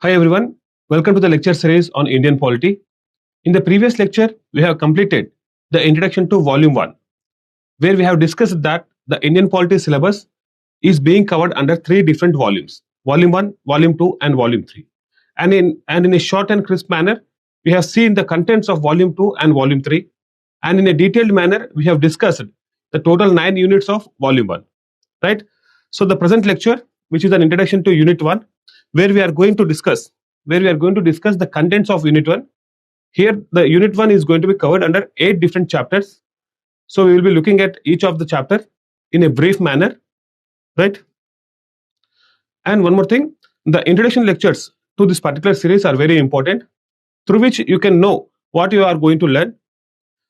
Hi everyone, welcome to the lecture series on Indian Polity. In the previous lecture, we have completed the introduction to Volume 1, where we have discussed that the Indian Polity syllabus is being covered under three different volumes: Volume 1, Volume 2, and Volume 3. And in a short and crisp manner, we have seen the contents of Volume 2 and Volume 3, and in a detailed manner, we have discussed the total 9 units of Volume 1. Right? So the present lecture, which is an introduction to Unit 1, where we are going to discuss the contents of Unit 1. Here, the Unit 1 is going to be covered under 8 different chapters. So we will be looking at each of the chapter in a brief manner, right? And one more thing, the introduction lectures to this particular series are very important, through which you can know what you are going to learn.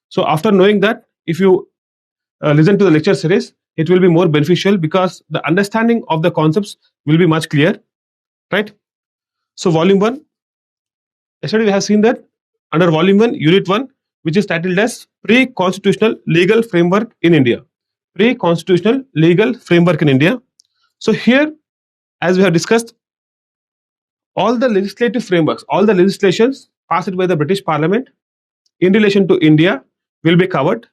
So after knowing that, if you listen to the lecture series, it will be more beneficial because the understanding of the concepts will be much clear, right? So Volume 1, yesterday we have seen that under Volume 1, Unit 1, which is titled as Pre-Constitutional Legal Framework in India. Pre-Constitutional Legal Framework in India. So here, as we have discussed, all the legislative frameworks, all the legislations passed by the British Parliament in relation to India will be covered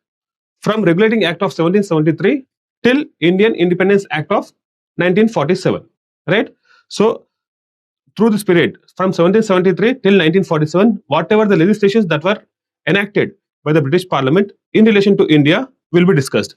from Regulating Act of 1773 till Indian Independence Act of 1947, right? So through this period from 1773 till 1947, whatever the legislations that were enacted by the British Parliament in relation to India will be discussed.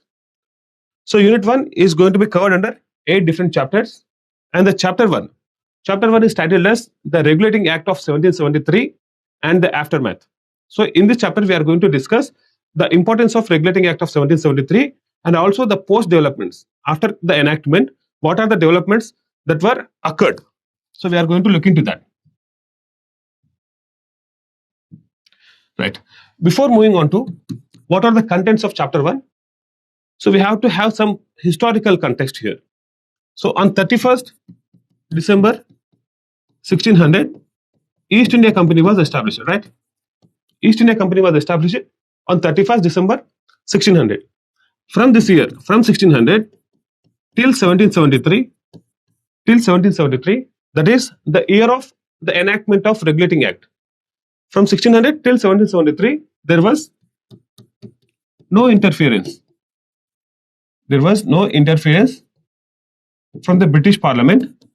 So Unit 1 is going to be covered under 8 different chapters, and the Chapter 1 is titled as the Regulating Act of 1773 and the Aftermath. So in this chapter we are going to discuss the importance of Regulating Act of 1773 and also the post developments after the enactment. What are the developments that were occurred? So we are going to look into that. Right. Before moving on to what are the contents of Chapter 1, so we have to have some historical context here. So on 31st December 1600, East India Company was established, right? East India Company was established on 31st December 1600. From this year, from 1600 till 1773, that is the year of the enactment of Regulating Act. From 1600 till 1773, there was no interference. There was no interference from the British Parliament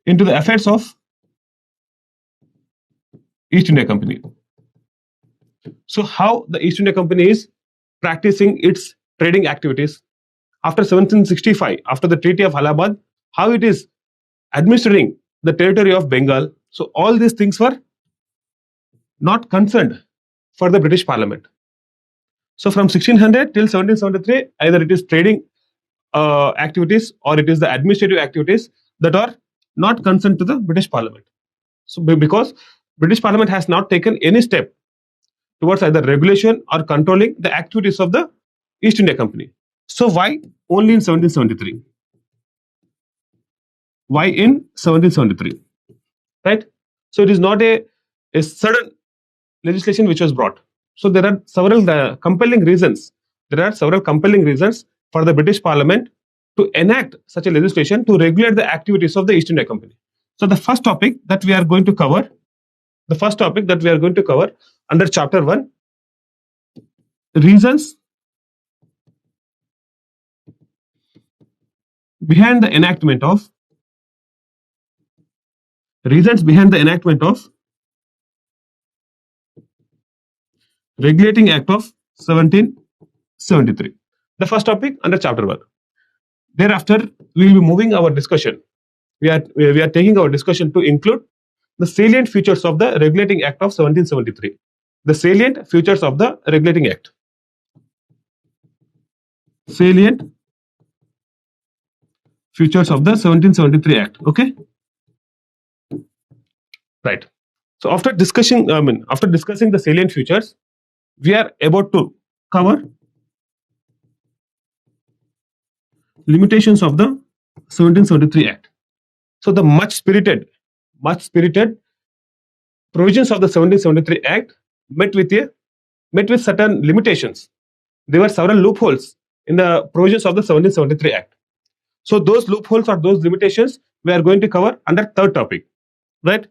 into the affairs of East India Company. So how the East India Company is practicing its trading activities after 1765, after the Treaty of Allahabad, how it is administering the territory of Bengal. So all these things were not concerned for the British Parliament. So from 1600 till 1773, either it is trading activities or it is the administrative activities that are not concerned to the British Parliament. So because British Parliament has not taken any step towards either regulation or controlling the activities of the East India Company. So why only in 1773? Why in 1773? Right? So it is not a sudden legislation which was brought. So there are several compelling reasons. There are several compelling reasons for the British Parliament to enact such a legislation to regulate the activities of the East India Company. So the first topic that we are going to cover, under Chapter 1, reasons behind the enactment of Regulating Act of 1773. The first topic under Chapter 1. Thereafter, we will be moving our discussion. We are taking our discussion to include the salient features of the Regulating Act of 1773. The salient features of the Regulating Act. Salient features of the 1773 Act. Okay. Right. So after discussing the salient features, we are about to cover limitations of the 1773 Act. So the much spirited provisions of the 1773 Act met with certain limitations. There were several loopholes in the provisions of the 1773 Act. So those loopholes or those limitations we are going to cover under third topic. right?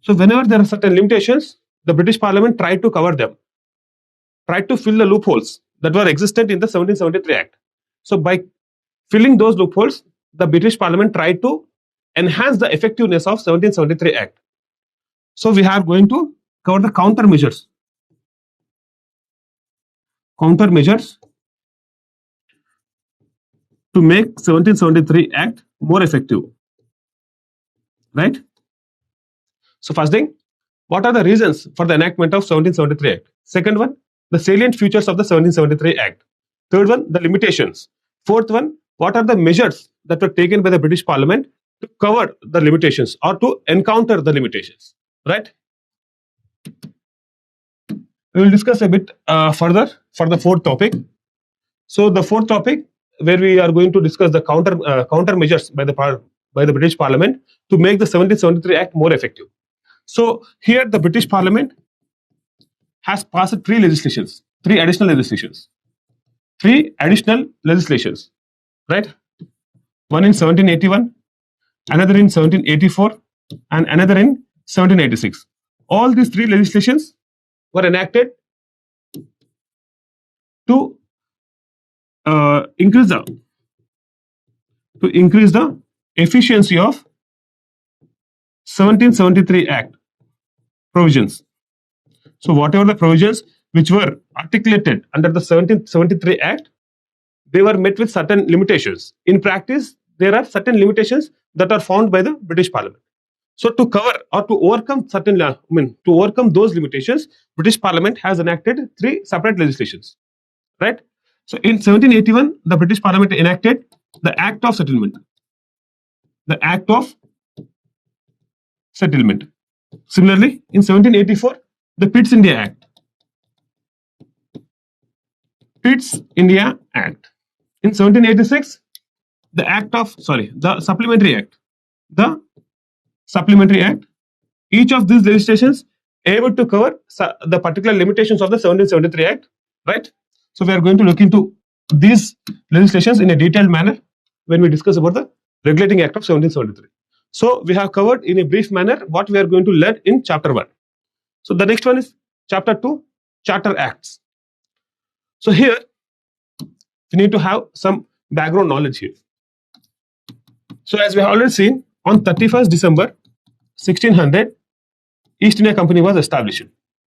So whenever there are certain limitations, the British Parliament tried to cover them, tried to fill the loopholes that were existent in the 1773 Act. So by filling those loopholes, the British Parliament tried to enhance the effectiveness of 1773 Act. So we are going to cover the countermeasures to make 1773 Act more effective, right? So first thing, what are the reasons for the enactment of 1773 Act? Second one, the salient features of the 1773 Act. Third one, the limitations. Fourth one, what are the measures that were taken by the British Parliament to cover the limitations or to encounter the limitations, right? We will discuss a bit further for the fourth topic. So the fourth topic, where we are going to discuss the countermeasures by the British Parliament to make the 1773 Act more effective. So here the British Parliament has passed three additional legislations, right? One in 1781, another in 1784, and another in 1786. All these three legislations were enacted to increase the efficiency of 1773 Act provisions. So whatever the provisions which were articulated under the 1773 Act, they were met with certain limitations. In practice, there are certain limitations that are found by the British Parliament. So to cover or to overcome those limitations, British Parliament has enacted three separate legislations, right? So in 1781, the British Parliament enacted the Act of Settlement. The Act of Settlement. Similarly, in 1784, the Pitt's India Act. Pitt's India Act. In 1786, the Supplementary Act. The Supplementary Act. Each of these legislations able to cover the particular limitations of the 1773 Act, right? So we are going to look into these legislations in a detailed manner when we discuss about the Regulating Act of 1773. So we have covered in a brief manner what we are going to learn in chapter 1. So the next one is chapter 2, Charter Acts. So here we need to have some background knowledge here. So as we have already seen, on 31st December 1600, East India Company was established,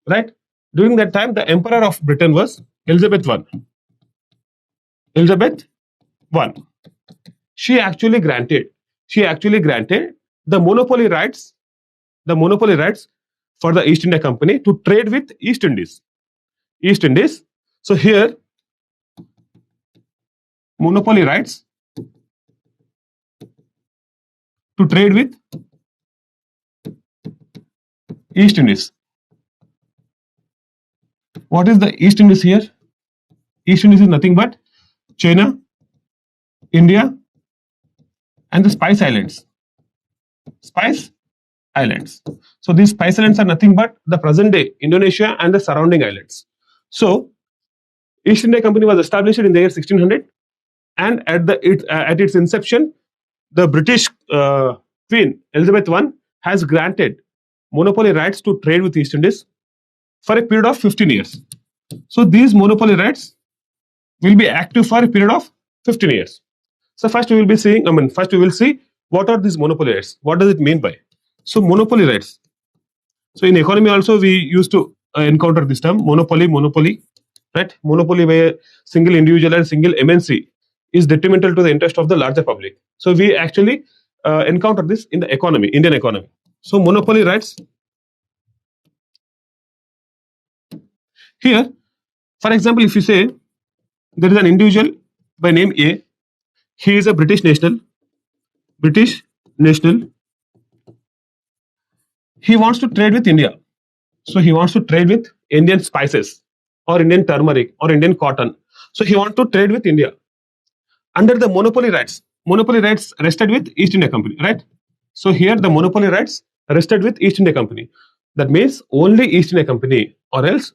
right? During that time, the Emperor of Britain was Elizabeth I. Elizabeth I. She actually granted the monopoly rights for the East India Company to trade with East Indies. So here, monopoly rights to trade with East Indies. What is the East Indies here? East Indies is nothing but China, India, and the Spice Islands. So these Spice Islands are nothing but the present day Indonesia and the surrounding islands. So East India Company was established in the year 1600, and at its inception, the British Queen Elizabeth I has granted monopoly rights to trade with East Indies for a period of 15 years. So these monopoly rights will be active for a period of 15 years. So first we will see what are these monopoly rights. What does it mean by? So monopoly rights. So in economy also we used to encounter this term monopoly, right? Monopoly by a single individual and single MNC is detrimental to the interest of the larger public. So we actually encounter this in the economy, Indian economy. So monopoly rights. Here, for example, if you say there is an individual by name A, he is a British national. He wants to trade with India. So he wants to trade with Indian spices or Indian turmeric or Indian cotton. So he wants to trade with India. Under the monopoly rights rested with East India Company, right? So here the monopoly rights rested with East India Company. That means only East India Company, or else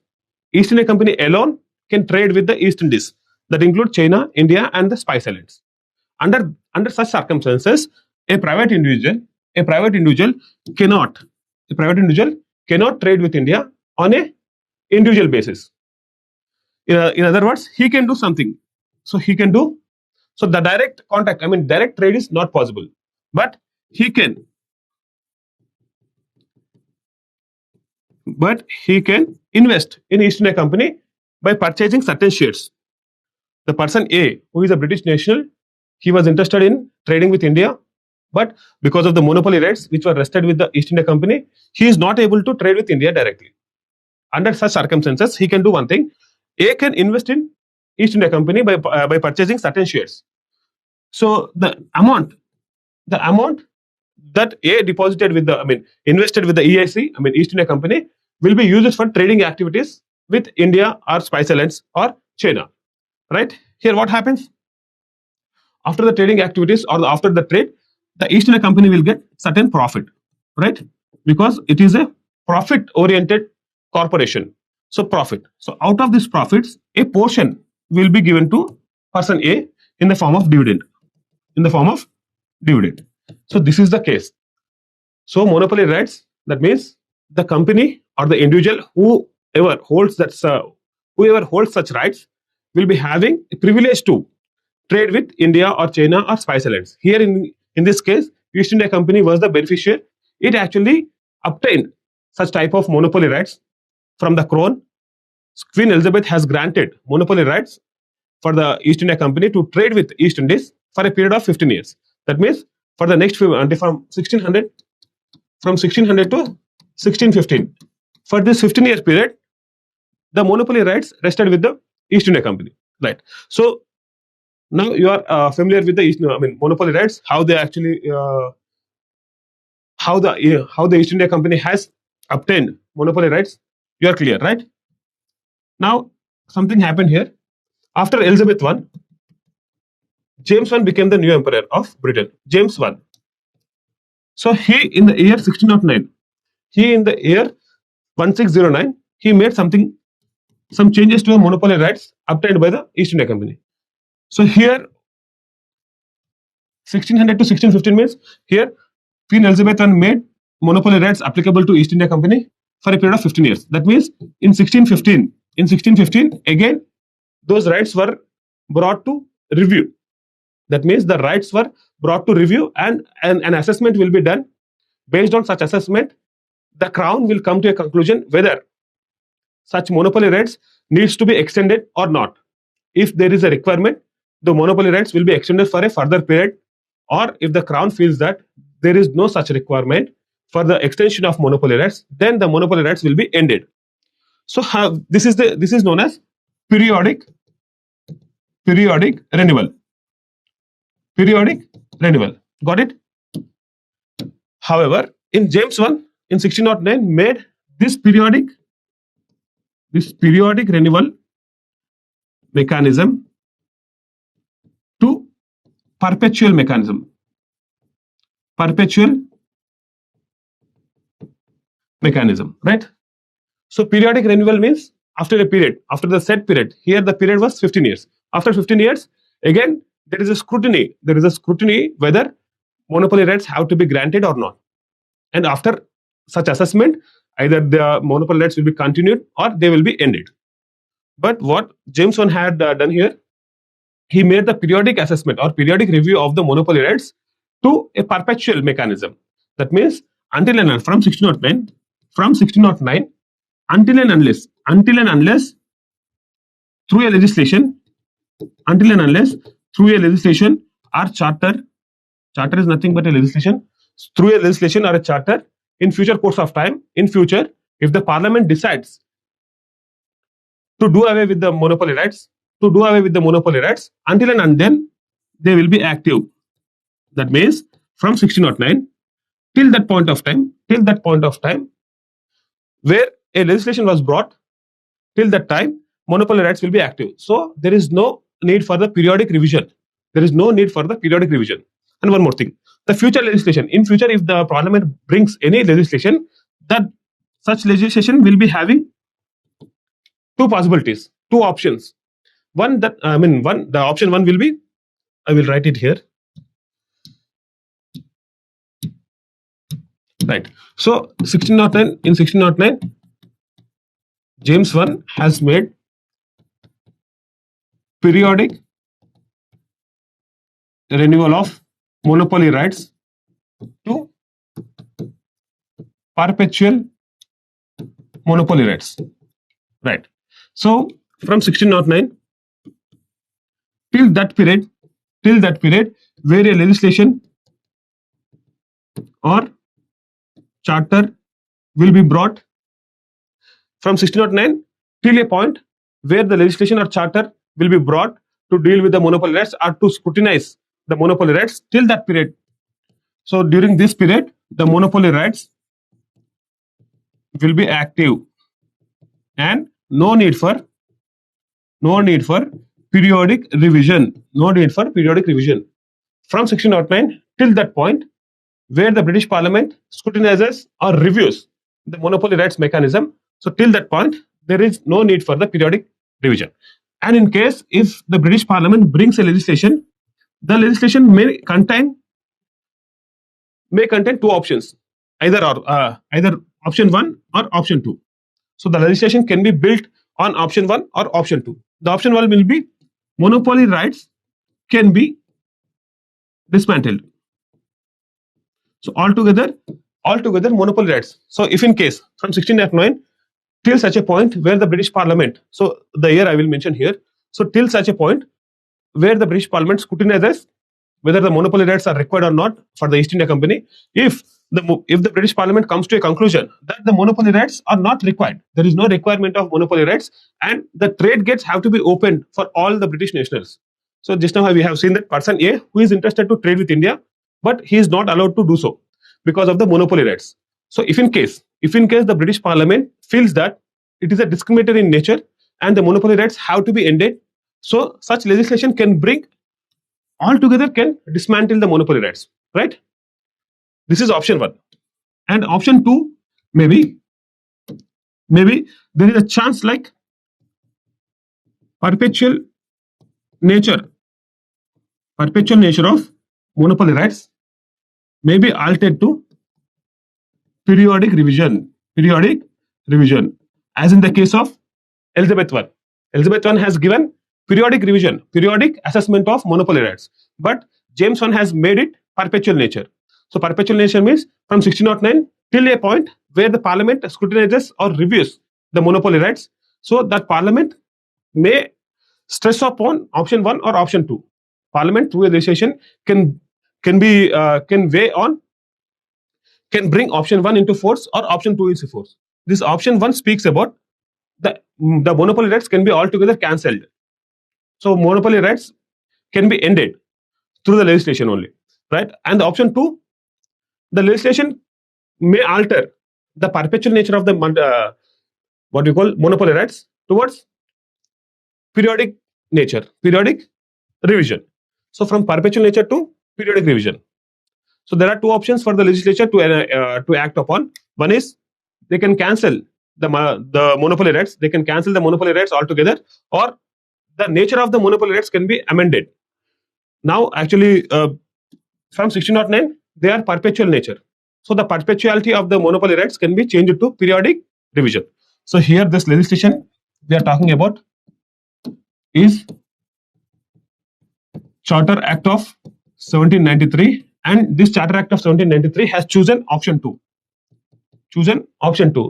East India Company alone can trade with the East Indies. That include China, India, and the Spice Islands. Under such circumstances, a private individual a private individual cannot trade with India on a individual basis. In other words, he can do something. So he can do, so the direct contact, I mean direct trade is not possible, but he can invest in East India Company by purchasing certain shares. The person A, who is a British national, he was interested in trading with India, but because of the monopoly rights which were vested with the East India Company, he is not able to trade with India directly. Under such circumstances, he can do one thing. A can invest in East India Company by purchasing certain shares. So the amount that A deposited with the, I mean, invested with the EIC, I mean, East India Company, will be used for trading activities with India or Spice Islands or China. Right? Here, what happens? After the trading activities or after the trade, the East India Company will get certain profit, right? Because it is a profit-oriented corporation. So profit. So out of these profits, a portion will be given to person A in the form of dividend. So this is the case. So monopoly rights, that means the company or the individual whoever holds such rights will be having a privilege to trade with India or China or Spice Islands. Here in this case, East India Company was the beneficiary. It actually obtained such type of monopoly rights from the crown. Queen Elizabeth has granted monopoly rights for the East India Company to trade with East Indies for a period of 15 years. That means for the next few, from 1600 to 1615, for this 15 years period, the monopoly rights rested with the East India Company. Right. So now you are familiar with the monopoly rights, how they actually how the East India Company has obtained monopoly rights. You are clear, right? Now something happened here. After Elizabeth I, James I became the new emperor of Britain. James I. So he in the year 1609, in the year 1609, he made some changes to the monopoly rights obtained by the East India Company. So here 1600 to 1615 means here Queen Elizabeth I made monopoly rights applicable to East India Company for a period of 15 years. That means in 1615, again those rights were brought to review. That means the rights were brought to review, and an assessment will be done. Based on such assessment, the Crown will come to a conclusion whether such monopoly rights needs to be extended or not. If there is a requirement, the monopoly rights will be extended for a further period, or if the Crown feels that there is no such requirement for the extension of monopoly rights, then the monopoly rights will be ended. So this is known as periodic renewal. Got it? However, in James I in 1609 made this periodic renewal mechanism to perpetual mechanism. Right? So periodic renewal means after the set period. Here the period was 15 years. After 15 years, again there is a scrutiny. Whether monopoly rights have to be granted or not. And after such assessment, either the monopoly rights will be continued or they will be ended. But what James I had done here, he made the periodic assessment or periodic review of the monopoly rights to a perpetual mechanism. That means until and from 1609, until and unless through a legislation, or charter is nothing but a legislation, through a legislation or a charter, in future course of time, if the Parliament decides to do away with the monopoly rights, until and then they will be active. That means from 1609 till that point of time, where a legislation was brought, till that time monopoly rights will be active. So there is no need for the periodic revision. And one more thing, the future legislation, in future if the Parliament brings any legislation, that such legislation will be having two possibilities, two options. The option one will be, I will write it here. Right. So 1609, in 1609, James I has made periodic renewal of monopoly rights to perpetual monopoly rights. Right. So from 1609 till that period, where a legislation or charter will be brought, from 1609 till a point where the legislation or charter will be brought to deal with the monopoly rights or to scrutinize the monopoly rights till that period. So during this period, the monopoly rights will be active and no need for periodic revision. No need for periodic revision. From 1609 till that point, where the British Parliament scrutinizes or reviews the monopoly rights mechanism. So till that point, there is no need for the periodic revision. And in case if the British Parliament brings a legislation, the legislation may contain two options, either option 1 or option 2. So the legislation can be built on option 1 or option 2. The option 1 will be monopoly rights can be dismantled. So altogether monopoly rights. So if in case from 1609 till such a point where the British Parliament, so the year I will mention here, so till such a point where the British Parliament scrutinizes whether the monopoly rights are required or not for the East India Company. If the British Parliament comes to a conclusion that the monopoly rights are not required, there is no requirement of monopoly rights, and the trade gates have to be opened for all the British nationals. So just now we have seen that person A who is interested to trade with India, but he is not allowed to do so because of the monopoly rights. So if in case the British Parliament feels that it is a discriminatory in nature and the monopoly rights have to be ended, so such legislation can dismantle the monopoly rights, right? This is option 1. And option 2, maybe there is a chance like perpetual nature of monopoly rights may be altered to periodic revision, as in the case of Elizabeth I. Elizabeth I has given periodic revision, periodic assessment of monopoly rights, but James I has made it perpetual nature. So perpetual nature means from 1609 till a point where the Parliament scrutinizes or reviews the monopoly rights. So that Parliament may stress upon option 1 or option 2. Parliament through a legislation can bring option 1 into force or option 2 into force. This option 1 speaks about the monopoly rights can be altogether cancelled. So monopoly rights can be ended through the legislation only, right? And the option 2, the legislation may alter the perpetual nature of the what we call monopoly rights towards periodic revision. So from perpetual nature to periodic revision. So there are two options for the legislature to act upon. One is they can cancel the monopoly rights. They can cancel the monopoly rights altogether, or the nature of the monopoly rights can be amended. Now, actually, from 1609, they are perpetual nature. So the perpetuality of the monopoly rights can be changed to periodic revision. So here, this legislation we are talking about is Charter Act of 1793, and this Charter Act of 1793 has chosen option 2.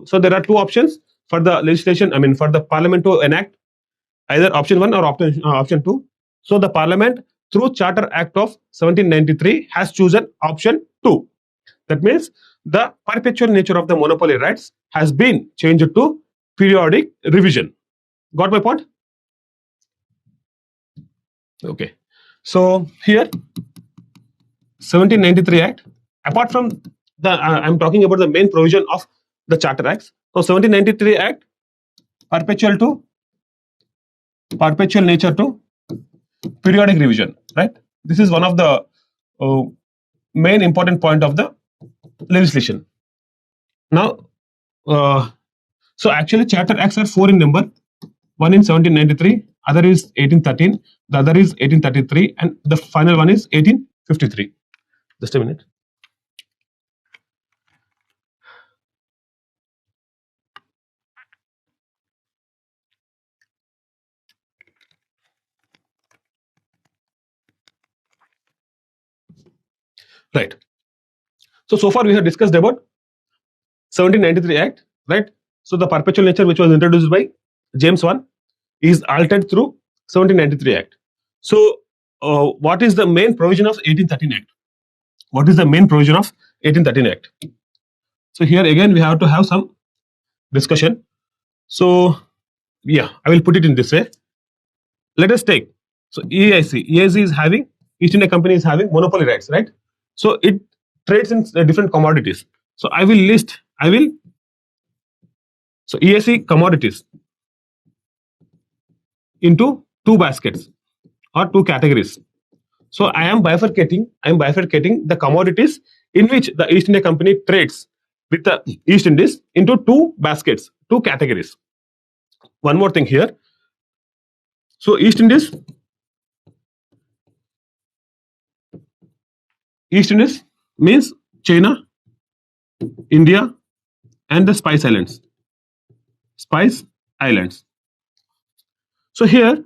So there are two options for the legislation. I mean, for the Parliament to enact either option 1 or option 2. So the Parliament, through Charter Act of 1793, has chosen option 2. That means the perpetual nature of the monopoly rights has been changed to periodic revision. Got my point? Okay. So here, 1793 Act, apart from the, I'm talking about the main provision of the Charter Acts. So 1793 Act, perpetual nature to periodic revision, right? This is one of the main important point of the legislation. Now, so actually Charter Acts are 4 in number. One in 1793, other is 1813, the other is 1833, and the final one is 1853. Just a minute. Right. So far we have discussed about 1793 Act, right? So the perpetual nature which was introduced by James I is altered through 1793 Act. So what is the main provision of 1813 Act? What is the main provision of 1813 Act? So here again we have to have some discussion. So yeah, I will put it in this way. Let us take, so EIC is having, East India Company is having monopoly rights, right? So it trades in different commodities. So so EIC commodities into two baskets or two categories. So I am bifurcating the commodities in which the East India Company trades with the East Indies into two baskets, two categories. One more thing here. So East Indies means China, India, and the Spice Islands. Spice Islands. So here,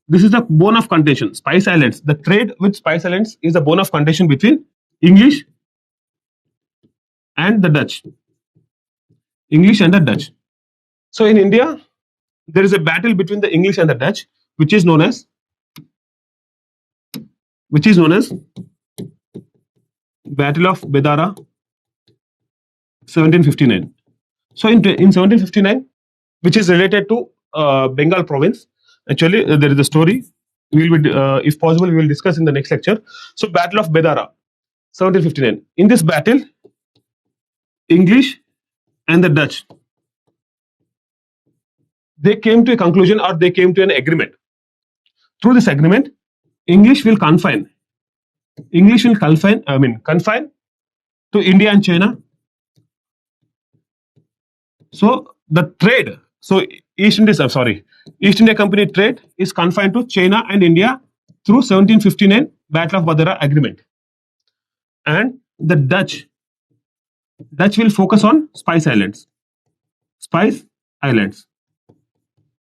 this is the bone of contention. Spice Islands. The trade with Spice Islands is a bone of contention between English and the Dutch. English and the Dutch. So in India, there is a battle between the English and the Dutch, which is known as Battle of Bedara, 1759. So in 1759, which is related to Bengal province. Actually, there is a story. We will, if possible, we will discuss in the next lecture. So Battle of Bedara, 1759. In this battle, English and the Dutch, they came to a conclusion, or they came to an agreement. Through this agreement, English will confine to India and China. So the trade, so East India Company trade is confined to China and India through 1759 Battle of Badara Agreement. And the Dutch will focus on Spice Islands.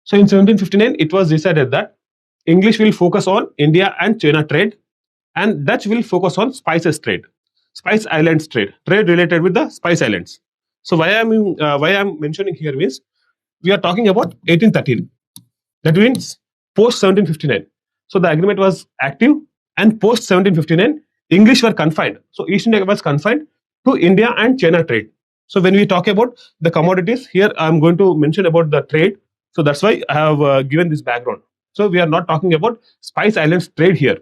So in 1759, it was decided that English will focus on India and China trade, and Dutch will focus on Spice Islands trade related with the Spice Islands. So why I'm mentioning here means we are talking about 1813. That means post 1759. So the agreement was active, and post 1759, English were confined. So East India was confined to India and China trade. So when we talk about the commodities, here I'm going to mention about the trade. So that's why I have given this background. So we are not talking about Spice Islands trade here.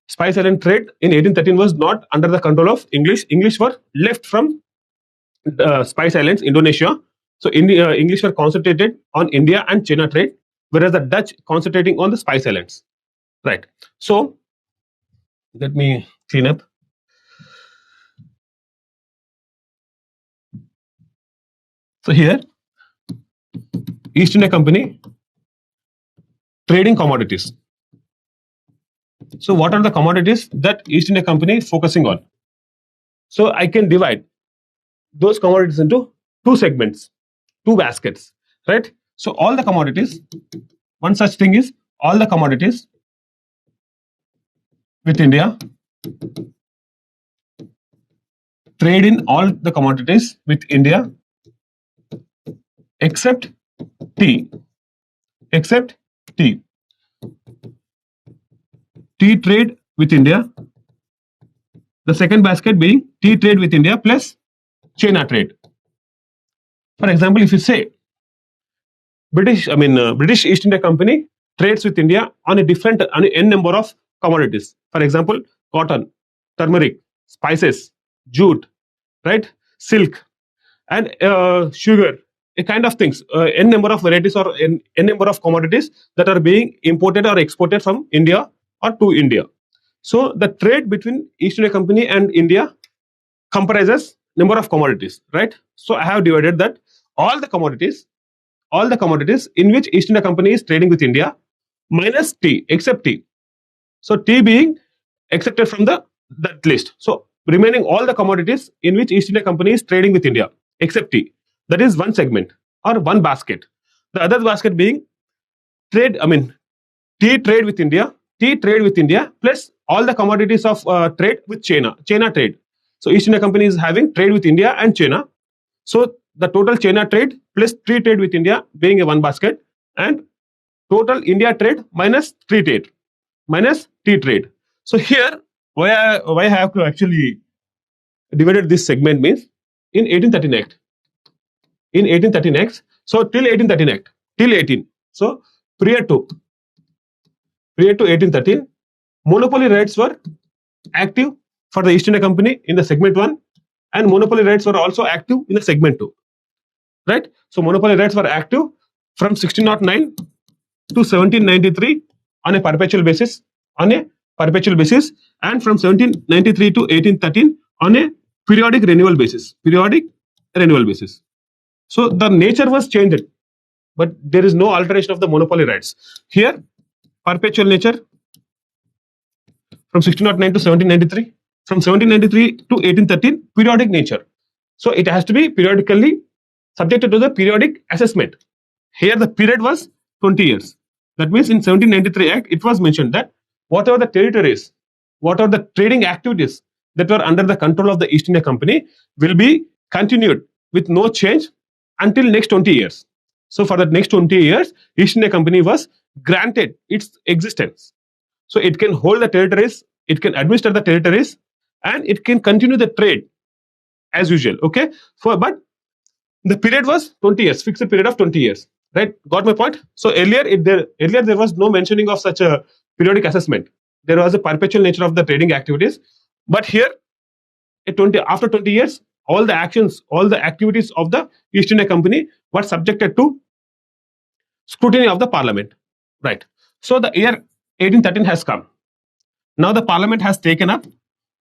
Spice Island trade in 1813 was not under the control of English. English were left from Spice Islands, Indonesia. So English were concentrated on India and China trade, whereas the Dutch concentrating on the Spice Islands. Right. So let me clean up. So here, East India Company trading commodities. So what are the commodities that East India Company is focusing on? So I can divide those commodities into two segments, two baskets, right? So all the commodities, one such thing is all the commodities with India, trade in all the commodities with India except tea. Tea trade with India. The second basket being tea trade with India plus China trade. For example, if you say British East India Company trades with India on an n number of commodities. For example, cotton, turmeric, spices, jute, right, silk, and sugar, a kind of things, n number of varieties or n number of commodities that are being imported or exported from India or to India. So the trade between East India Company and India comprises number of commodities, right? So I have divided that all the commodities in which East India Company is trading with India minus tea, except tea. So tea being accepted from that list. So remaining all the commodities in which East India Company is trading with India except tea. That is one segment or one basket. The other basket being tea trade with India tea trade with India plus all the commodities of trade with China trade. So East India Company is having trade with India and China. So the total China trade plus tea trade with India being a one basket, and total India trade minus tea trade. So here why I have to actually divided this segment means in 1813 Act. In 1813 Act, so till 1813 Act, till 18. So prior to 1813, monopoly rights were active for the East India Company in the segment 1, and monopoly rights were also active in the segment 2. Right? So monopoly rights were active from 1609 to 1793 on a perpetual basis, and from 1793 to 1813 on a periodic renewal basis. So the nature was changed, but there is no alteration of the monopoly rights. Here, perpetual nature from 1609 to 1793, from 1793 to 1813, periodic nature. So it has to be periodically subjected to the periodic assessment. Here the period was 20 years. That means in 1793 Act, it was mentioned that whatever the territories, whatever the trading activities that were under the control of the East India Company will be continued with no change until next 20 years. So for the next 20 years, East India Company was granted its existence. So it can hold the territories, it can administer the territories, and it can continue the trade as usual. Okay, but the period was 20 years, fixed period of 20 years. Right? Got my point? So earlier there was no mentioning of such a periodic assessment. There was a perpetual nature of the trading activities. But here, after 20 years, all the actions, all the activities of the East India Company were subjected to scrutiny of the Parliament. Right. So the year 1813 has come. Now the Parliament has taken up.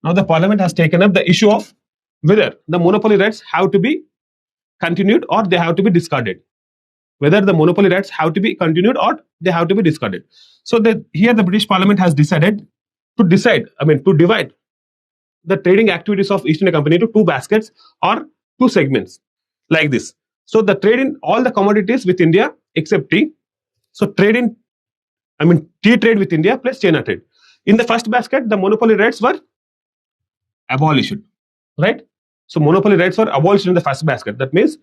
The issue of whether the monopoly rights have to be continued or they have to be discarded. Whether the monopoly rights have to be continued or they have to be discarded. So here the British Parliament has decided to divide the trading activities of East India Company to two baskets or two segments like this. So the trade in all the commodities with India except tea. So tea trade with India plus China trade. In the first basket, the monopoly rights were abolished. Right? So monopoly rights were abolished in the first basket. That means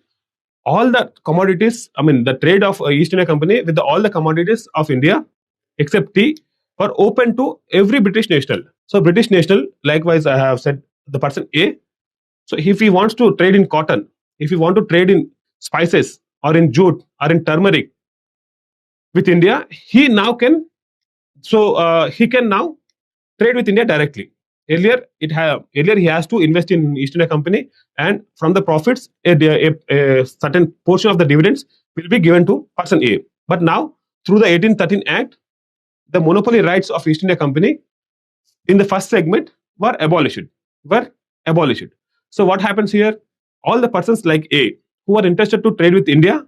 all the commodities, the trade of East India Company with all the commodities of India except tea were open to every British national. So British national, likewise, I have said the person A. So if he wants to trade in cotton, if he want to trade in spices or in jute or in turmeric with India, he now can. So he can now trade with India directly. Earlier he has to invest in East India Company, and from the profits, a certain portion of the dividends will be given to person A. But now, through the 1813 Act, the monopoly rights of East India Company in the first segment were abolished. So what happens here? All the persons like A who are interested to trade with India,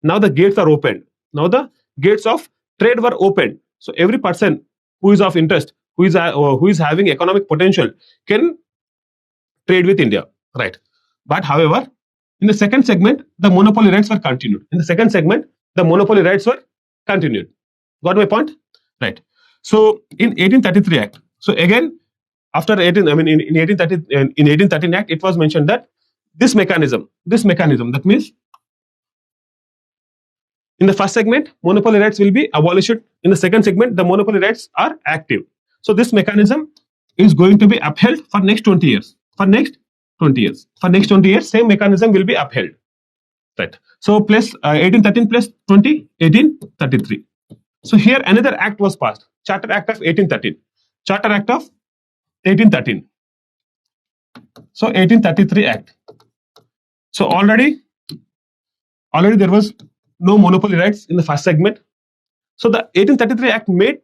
now the gates are opened. Now the gates of trade were opened. So every person who is of interest, who is having economic potential, can trade with India. Right. But however, in the second segment, the monopoly rights were continued. Got my point? Right. So in 1833 Act, so again, after 18, in 1813 Act, it was mentioned that this mechanism, that means in the first segment, monopoly rights will be abolished. In the second segment, the monopoly rights are active. So this mechanism is going to be upheld for next 20 years. For next 20 years, same mechanism will be upheld. Right. So plus 1813 plus 20, 1833. So here another act was passed, Charter Act of 1813. So 1833 Act. So already there was no monopoly rights in the first segment. So the 1833 Act made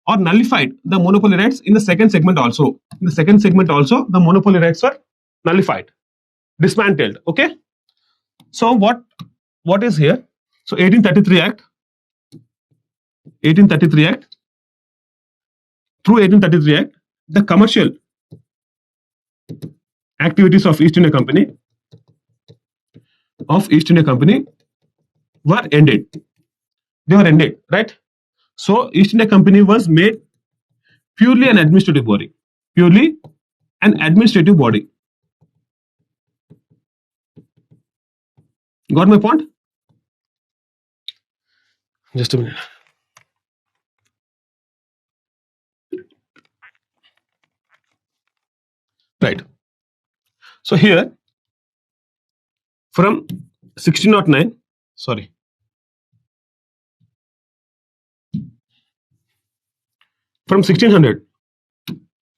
or nullified the monopoly rights in the second segment also. The monopoly rights were nullified, dismantled. Okay. So what is here? So 1833 Act. Through 1833 Act, the commercial activities of East India Company were ended. They were ended, right? So East India Company was made purely an administrative body. Purely an administrative body. Got my point? Just a minute. Right. So here from 1609, sorry, from 1600.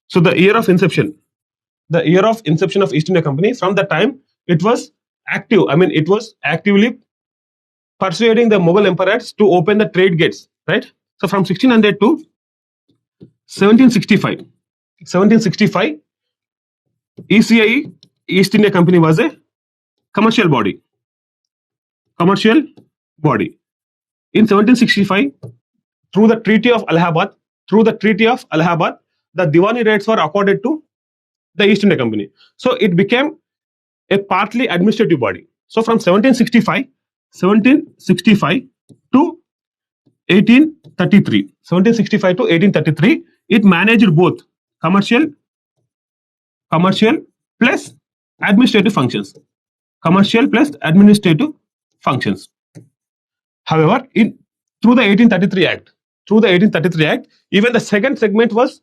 So the year of inception of East India Company, from the time it was active, I mean, it was actively persuading the Mughal emperors to open the trade gates, right? So from 1600 to 1765, ECI, East India Company, was a commercial body. Commercial body. In 1765, through the Treaty of Allahabad, the Diwani rights were accorded to the East India Company. So it became a partly administrative body. So from 1765 to 1833, it managed both commercial plus administrative functions. Commercial plus administrative functions. However, through the 1833 Act, even the second segment was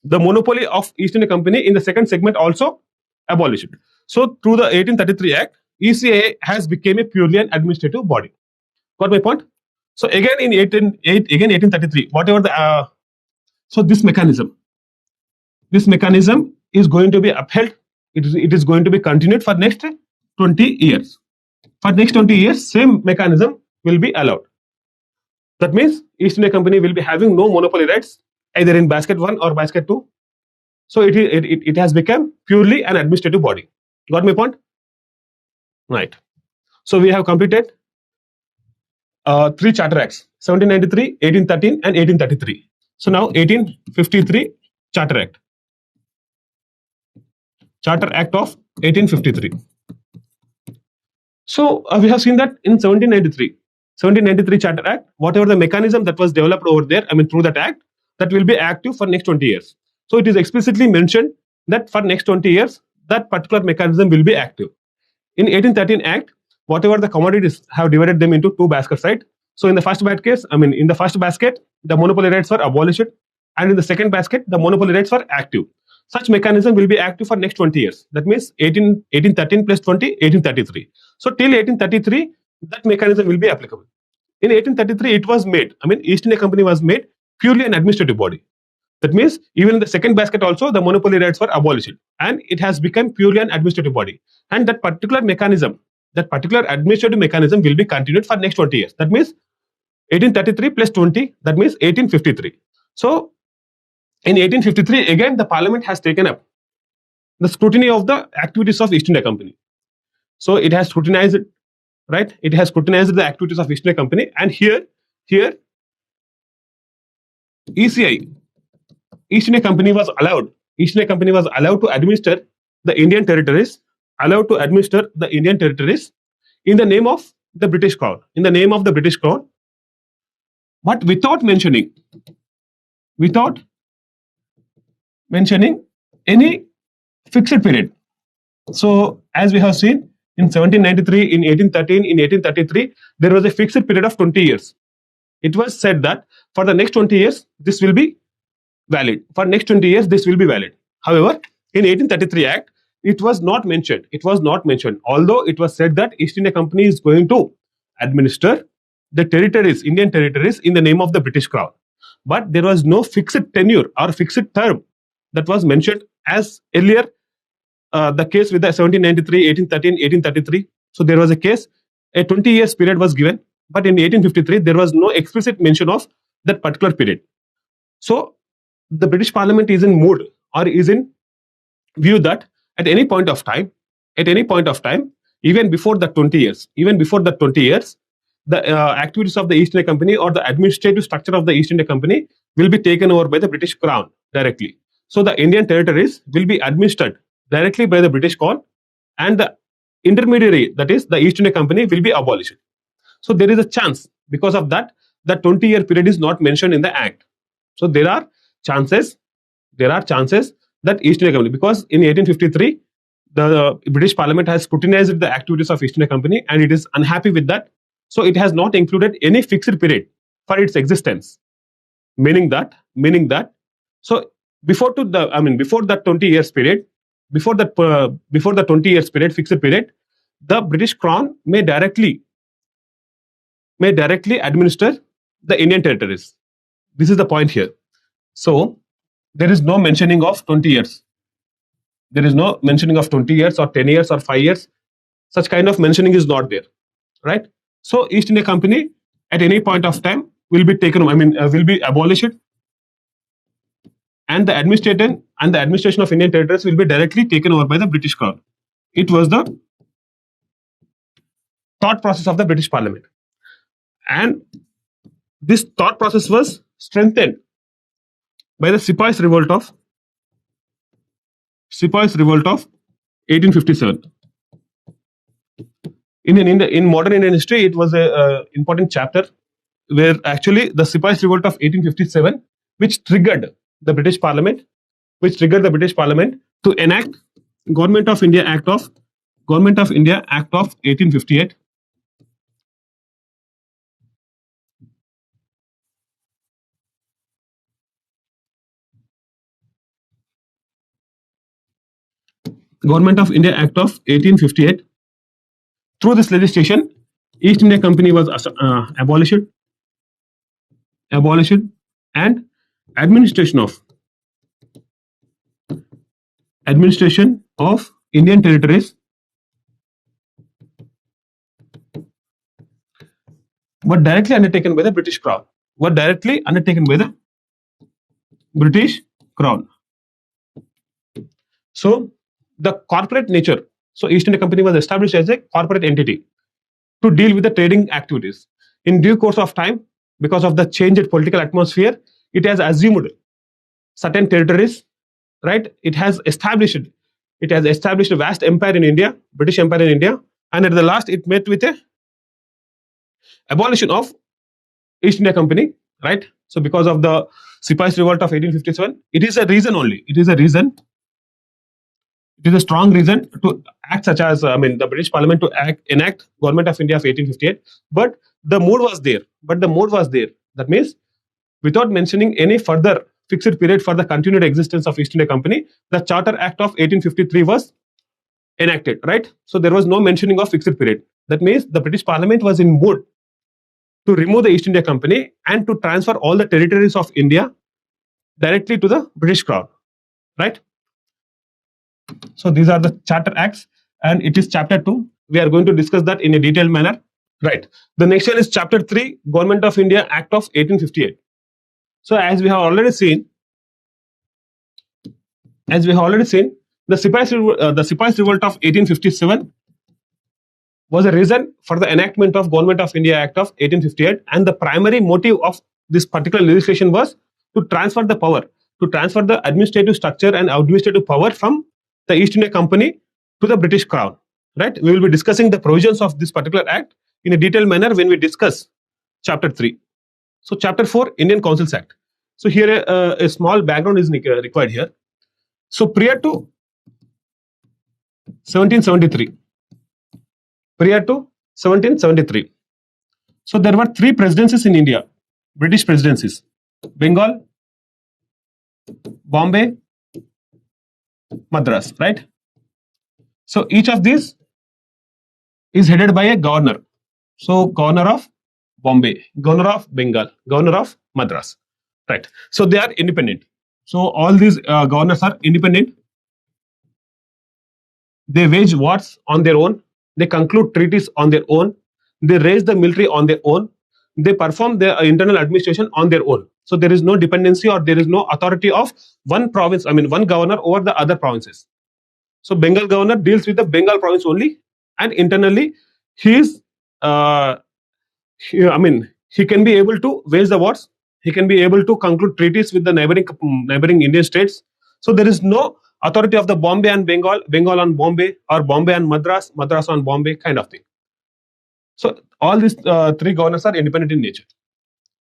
the monopoly of East India Company in the second segment also abolished. So through the 1833 Act, ECA has become a purely an administrative body. Got my point? So again in 1833, whatever the so this mechanism is going to be upheld. It is going to be continued for next 20 years. For next 20 years, same mechanism will be allowed. That means East India Company will be having no monopoly rights either in basket 1 or basket 2. So it has become purely an administrative body. Got my point? Right. So we have completed 3 charter acts: 1793, 1813, and 1833. So now 1853 Charter Act. Charter Act of 1853. So we have seen that in 1793 Charter Act, whatever the mechanism that was developed over there, I mean through that act, that will be active for next 20 years. So it is explicitly mentioned that for next 20 years, that particular mechanism will be active. In 1813 Act, whatever the commodities have divided them into 2 baskets, right? So in the first basket, the monopoly rights were abolished, and in the second basket, the monopoly rights were active. Such mechanism will be active for next 20 years. That means 1813 plus 20, 1833. So till 1833, that mechanism will be applicable. In 1833, it was made, I mean, East India Company was made purely an administrative body. That means even in the second basket also, the monopoly rights were abolished, and it has become purely an administrative body. And that particular administrative mechanism will be continued for next 20 years. That means 1833 plus 20, that means 1853. So in 1853, again, the Parliament has taken up the scrutiny of the activities of East India Company. So it has scrutinized, right? It has scrutinized the activities of East India Company, and here ECI, East India Company was allowed to administer the Indian territories, in the name of the British Crown, but without mentioning any fixed period. So as we have seen in 1793, in 1813, in 1833, there was a fixed period of 20 years. It was said that for the next 20 years, this will be valid. However, in 1833 Act, it was not mentioned. Although it was said that East India Company is going to administer the territories, Indian territories, in the name of the British Crown. But there was no fixed tenure or fixed term that was mentioned as earlier the case with the 1793, 1813, 1833. So there was a case, a 20 years period was given, but in 1853, there was no explicit mention of that particular period. So the British Parliament is in mood, or is in view, that at any point of time, even before the 20 years, the activities of the East India Company or the administrative structure of the East India Company will be taken over by the British Crown directly. So the Indian territories will be administered directly by the British Crown, and the intermediary, that is the East India Company, will be abolished. So there is a chance, because of that, the 20-year period is not mentioned in the act. So chances there are chances that East India Company, because in 1853 the British Parliament has scrutinized the activities of East India Company and it is unhappy with that, so it has not included any fixed period for its existence. Meaning that so before that 20 years period, before the 20 years period, fixed period, the British Crown may directly administer the Indian territories. This is the point here. So there is no mentioning of 20 years. There is no mentioning of 20 years or 10 years or 5 years. Such kind of mentioning is not there, right? So East India Company at any point of time will be will be abolished, and the administration of Indian territories will be directly taken over by the British Crown. It was the thought process of the British Parliament, and this thought process was strengthened by the Sepoys Revolt of 1857. In modern Indian history, it was a important chapter where actually the Sepoys Revolt of 1857, which triggered the British Parliament, to enact Government of India Act of 1858. Government of India Act of 1858. Through this legislation, East India Company was abolished, and administration of Indian territories were directly undertaken by the British Crown. So the corporate nature. So East India Company was established as a corporate entity to deal with the trading activities. In due course of time, because of the changed political atmosphere, it has assumed certain territories, right? It has established a vast empire in India, British Empire in India, and at the last it met with a abolition of East India Company, right? So because of the Sepoys Revolt of 1857, it is a reason only. It is a strong reason to act, such as the British Parliament to enact Government of India of 1858. But the mood was there. That means, without mentioning any further fixed period for the continued existence of East India Company, the Charter Act of 1853 was enacted, right? So there was no mentioning of fixed period. That means the British Parliament was in mood to remove the East India Company and to transfer all the territories of India directly to the British Crown, right? So these are the Charter Acts, and it is Chapter 2. We are going to discuss that in a detailed manner, right? The next one is Chapter 3, Government of India Act of 1858. So as we have already seen, the Sepoys Revolt of 1857 was a reason for the enactment of Government of India Act of 1858, and the primary motive of this particular legislation was to transfer the administrative structure and administrative power from the East India Company to the British Crown, right? We will be discussing the provisions of this particular act in a detailed manner when we discuss Chapter 3. So Chapter 4, Indian Councils Act. So here a small background is required here. So prior to 1773, so there were 3 presidencies in India, British presidencies: Bengal, Bombay, Madras, right? So each of these is headed by a governor. So governor of Bombay, governor of Bengal, governor of Madras, right? So they are independent. So all these governors are independent. They wage wars on their own. They conclude treaties on their own. They raise the military on their own. They perform their internal administration on their own. So there is no dependency, or there is no authority of one one governor over the other provinces. So Bengal governor deals with the Bengal province only, and internally he is, he can be able to wage the wars. He can be able to conclude treaties with the neighboring Indian states. So there is no authority of the Bombay and Bengal, Bengal on Bombay, or Bombay and Madras, Madras on Bombay, kind of thing. So all these 3 governors are independent in nature.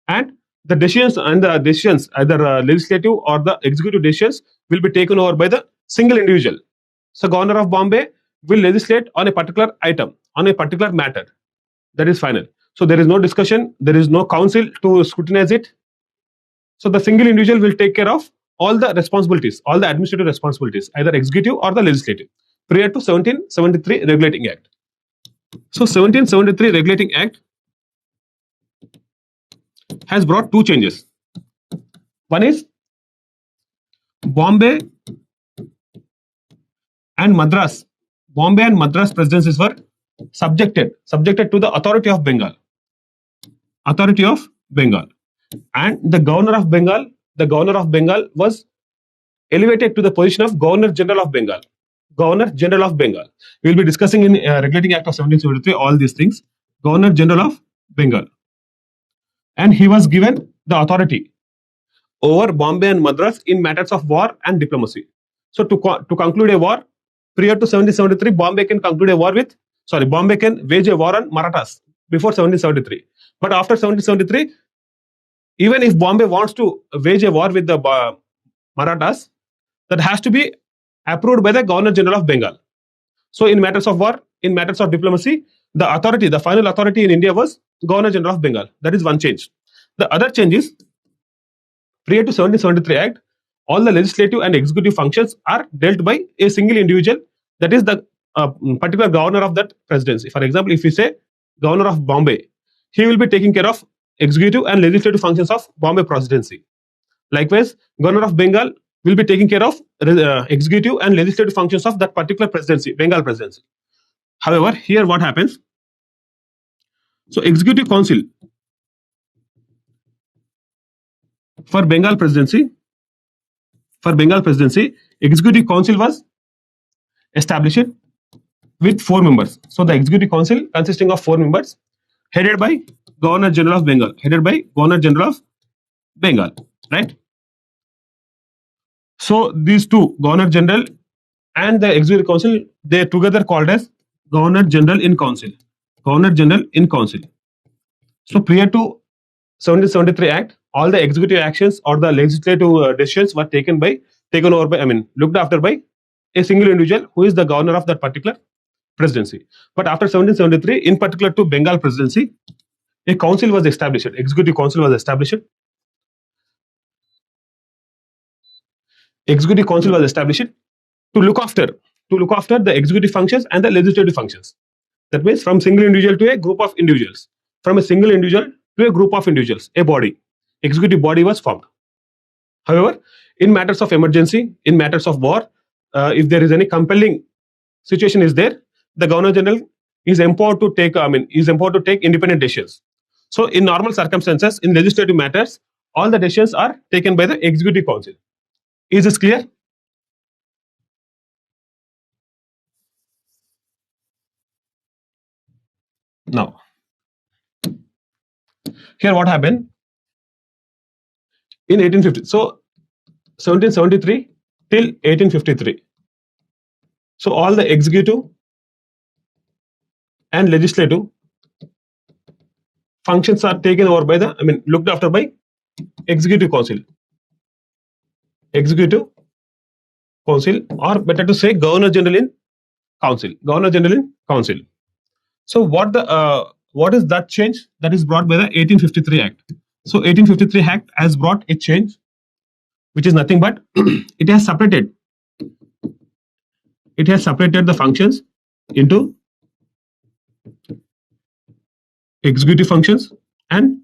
and the decisions, either legislative or the executive decisions, will be taken over by the single individual. So Governor of Bombay will legislate on a particular item, on a particular matter. That is final. So there is no discussion, there is no council to scrutinize it. So the single individual will take care of all the responsibilities, all the administrative responsibilities, either executive or the legislative, prior to 1773 Regulating Act. So 1773 Regulating Act has brought two changes. One is Bombay and Madras. Bombay and Madras presidencies were subjected to the authority of Bengal. Authority of Bengal. And the governor of Bengal was elevated to the position of Governor General of Bengal. Governor General of Bengal. We will be discussing in Regulating Act of 1773 all these things. Governor General of Bengal. And he was given the authority over Bombay and Madras in matters of war and diplomacy. So to conclude a war, prior to 1773, Bombay can wage a war on Marathas before 1773. But after 1773, even if Bombay wants to wage a war with the Marathas, that has to be approved by the Governor General of Bengal. So in matters of war, in matters of diplomacy, the final authority in India was Governor General of Bengal. That is one change. The other change is, prior to 1773 Act, all the legislative and executive functions are dealt by a single individual, that is the particular governor of that presidency. For example, if we say Governor of Bombay, he will be taking care of executive and legislative functions of Bombay presidency. Likewise, Governor of Bengal will be taking care of executive and legislative functions of that particular presidency, Bengal presidency. However, here what happens? So Executive Council for Bengal presidency, Executive Council was established with 4 members. So the Executive Council consisting of 4 members, headed by Governor General of Bengal, right? So these two, Governor General and the Executive Council, they are together called as Governor General in Council. So prior to 1773 Act, all the executive actions or the legislative decisions were looked after by a single individual who is the governor of that particular presidency. But after 1773, in particular to Bengal presidency, a council was established, Executive Council was established. Executive Council was established to look after the executive functions and the legislative functions. That means from single individual to a group of individuals, from a single individual to a group of individuals, a body, executive body was formed. However, in matters of emergency, in matters of war, if there is any compelling situation is there, the Governor General is empowered to take independent decisions. So in normal circumstances, in legislative matters, all the decisions are taken by the Executive Council. Is this clear? Now, here what happened in 1850? So 1773 till 1853. So all the executive and legislative functions are taken over by looked after by Executive Council. Executive Council, or better to say Governor General in Council. So what is that change that is brought by the 1853 Act? So 1853 Act has brought a change, which is nothing but it has separated the functions into executive functions and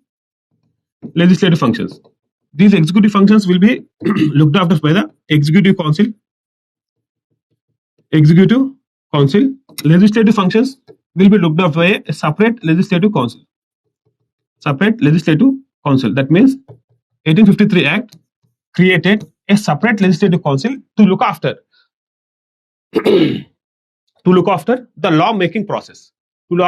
legislative functions. These executive functions will be looked after by the Executive Council. Legislative functions will be looked after by a separate Legislative Council. That means 1853 Act created a separate Legislative Council to look after the law-making process. From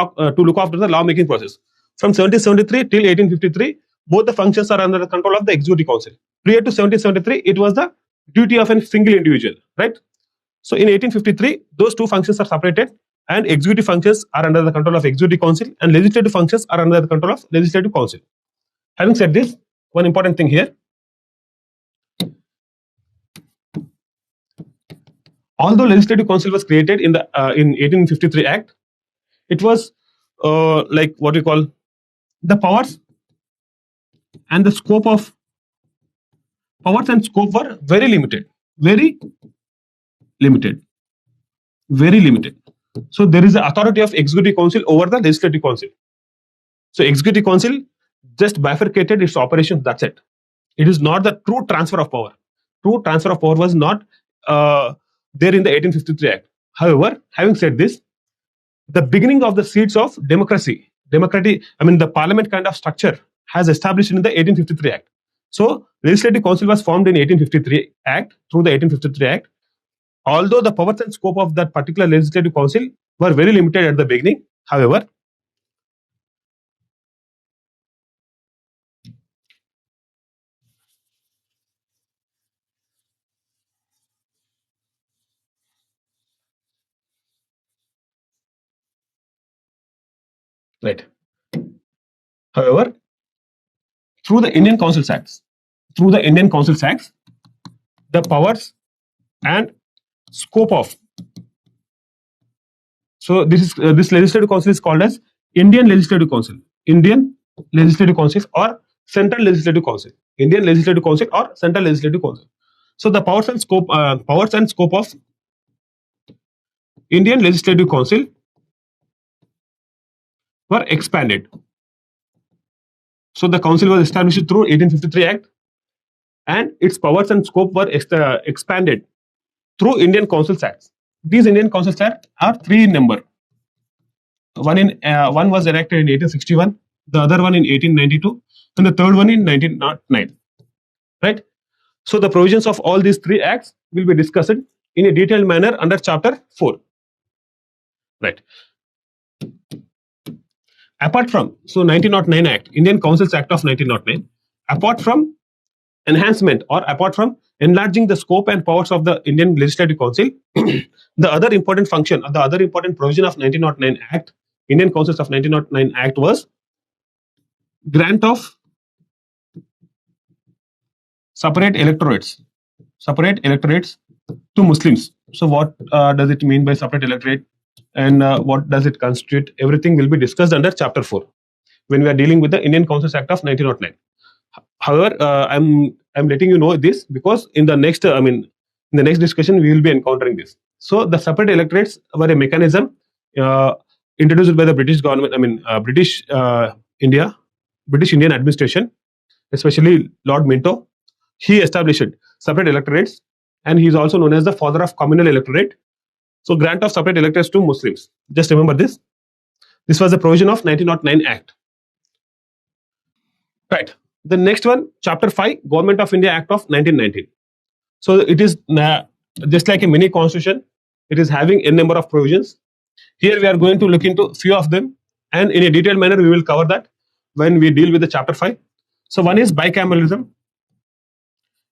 1773 till 1853, both the functions are under the control of the Executive Council. Prior to 1773, it was the duty of a single individual, right? So in 1853, those two functions are separated, and executive functions are under the control of Executive Council, and legislative functions are under the control of Legislative Council. Having said this, one important thing here, although Legislative Council was created in 1853 Act, it was like what we call the and the scope of powers and scope were very limited, very limited, very limited. So there is the authority of Executive Council over the Legislative Council. So Executive Council just bifurcated its operations. That's it. It is not the true transfer of power. True transfer of power was not there in the 1853 Act. However, having said this, the beginning of the seeds of democratic, I mean the parliament kind of structure has established in the 1853 Act. So Legislative Council was formed in 1853 Act through the 1853 Act. Although the powers and scope of that particular Legislative Council were very limited at the beginning, however, right. However, through the Indian Council Acts, the powers and scope of this Legislative Council is called as Indian Legislative Council, Indian Legislative Council or Central Legislative Council, Indian Legislative Council or Central Legislative Council. So the powers and scope of Indian Legislative Council were expanded. So the council was established through 1853 Act, and its powers and scope were expanded through Indian Council Acts. These Indian Council Acts are three in number. One was enacted in 1861, the other one in 1892, and the third one in 1909. Right. So the provisions of all these three acts will be discussed in a detailed manner under Chapter 4. Right. Apart from 1909 Act, Indian Councils Act of 1909, apart from enhancement or apart from enlarging the scope and powers of the Indian Legislative Council, the other important function or the other important provision of 1909 Act, Indian Councils of 1909 Act, was grant of separate electorates to Muslims. So what does it mean by separate electorate, and what does it constitute? Everything will be discussed under Chapter 4 when we are dealing with the Indian Councils Act of 1909. However, I'm letting you know this because in the next in the next discussion we will be encountering this. So the separate electorates were a mechanism introduced by the British government. British Indian administration, especially Lord Minto. He established separate electorates, and he is also known as the father of communal electorate. So grant of separate electorates to Muslims. Just remember this. This was the provision of 1909 Act. Right. The next one, Chapter 5, Government of India Act of 1919. So it is just like a mini constitution. It is having a number of provisions. Here we are going to look into few of them, and in a detailed manner we will cover that when we deal with the Chapter 5. So one is bicameralism.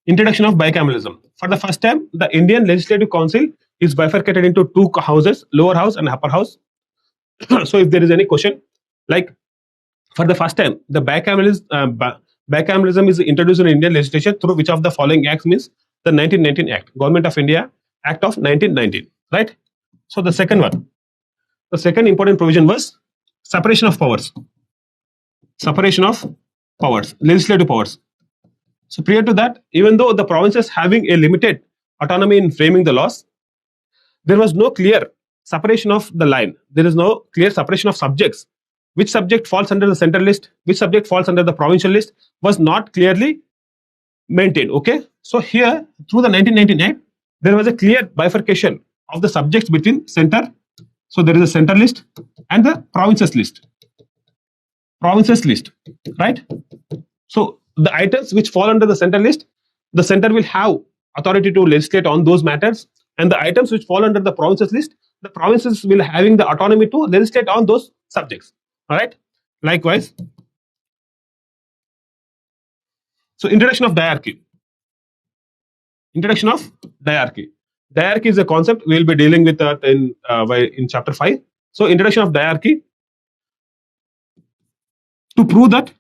Introduction of bicameralism. For the first time, the Indian Legislative Council is bifurcated into two houses, lower house and upper house. So if there is any question, like for the first time, the bicameralism is introduced in Indian legislation through which of the following acts means the 1919 Act, Government of India Act of 1919, right? So the second important provision was separation of powers, legislative powers. So prior to that, even though the provinces having a limited autonomy in framing the laws, there was no clear separation of the line. There is no clear separation of subjects. Which subject falls under the central list, which subject falls under the provincial list was not clearly maintained. Okay. So here, through the 1919 Act, there was a clear bifurcation of the subjects between center. So there is a center list and the provinces list. Right? So the items which fall under the center list, the center will have authority to legislate on those matters, and the items which fall under the provinces list, the provinces will having the autonomy to legislate on those subjects. All right. Likewise, so introduction of diarchy. Diarchy is a concept we will be dealing with in Chapter 5. So introduction of diarchy, to prove that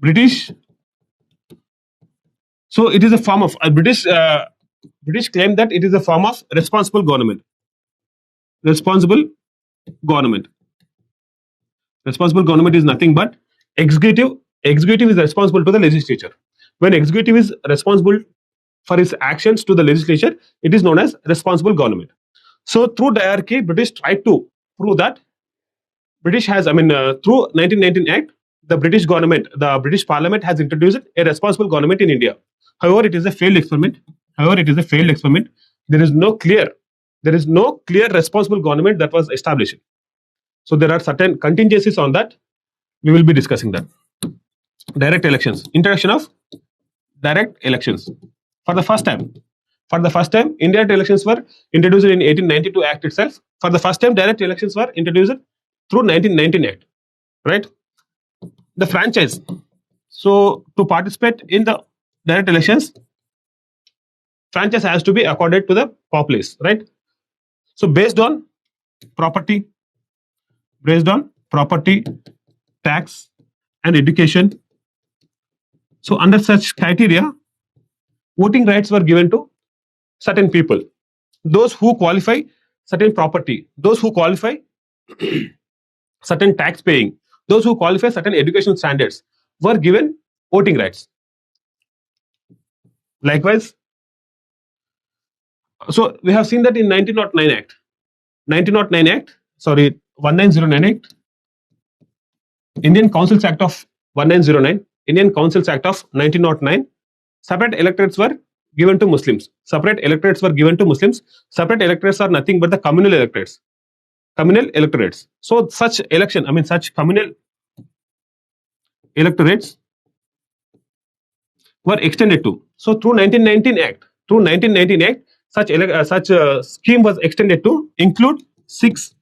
British. So it is a form of British claim that it is a form of responsible government. Responsible government. Responsible government is nothing but executive. Executive is responsible to the legislature. When executive is responsible for his actions to the legislature, it is known as responsible government. So through diarchy, British tried to prove that British has, through 1919 Act, the British government, the British Parliament has introduced a responsible government in India. However, it is a failed experiment. However, it is a failed experiment. There is no clear responsible government that was established. So there are certain contingencies on that. We will be discussing that. Direct elections. Introduction of direct elections. For the first time, indirect elections were introduced in 1892 Act itself. For the first time, direct elections were introduced through 1919 Act. Right? The franchise. So to participate in the direct elections, franchise has to be accorded to the populace, right? So based on property, tax, and education. So under such criteria, voting rights were given to certain people, those who qualify certain property, those who qualify certain tax paying, those who qualify certain education standards were given voting rights. Likewise, so we have seen that in 1909 Act, 1909 Act, Indian Councils Act of 1909, Indian Councils Act of 1909, separate electorates were given to Muslims. Separate electorates were given to Muslims. Separate electorates are nothing but the communal electorates. Communal electorates. So such communal electorates were extended to. So through 1919 Act, such scheme was extended to include Sikhs.